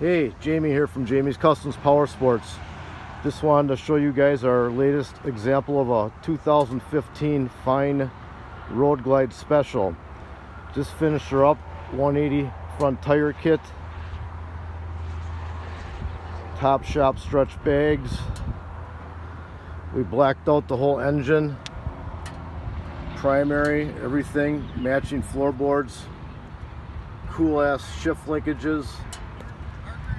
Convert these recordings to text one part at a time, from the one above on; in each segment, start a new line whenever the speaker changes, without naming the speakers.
Hey, Jamie here from Jamie's Customs Power Sports. Just wanted to show you guys our latest example of a 2015 Fine Road Glide Special. Just finished her up, 180 front tire kit, top shop stretch bags. We blacked out the whole engine, primary, everything, matching floorboards, cool ass shift linkages,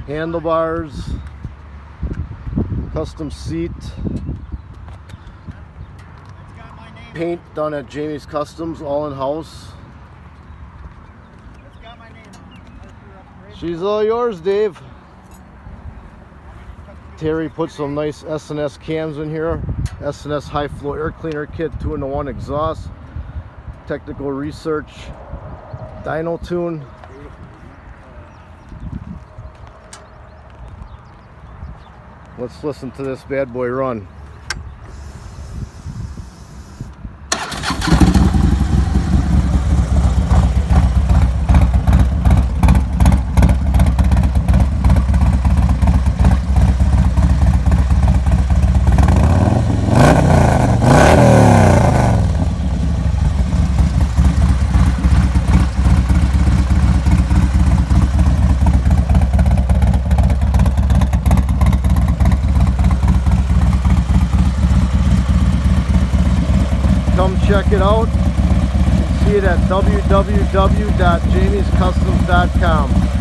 handlebars, custom seat, paint done at Jamie's Customs, all in house. She's all yours, Dave. Terry put some nice S&S cams in here, S&S high flow air cleaner kit, 2-in-1 exhaust, technical research, dyno tune. Let's listen to this bad boy run. Come check it out. See it at www.jamiescustoms.com.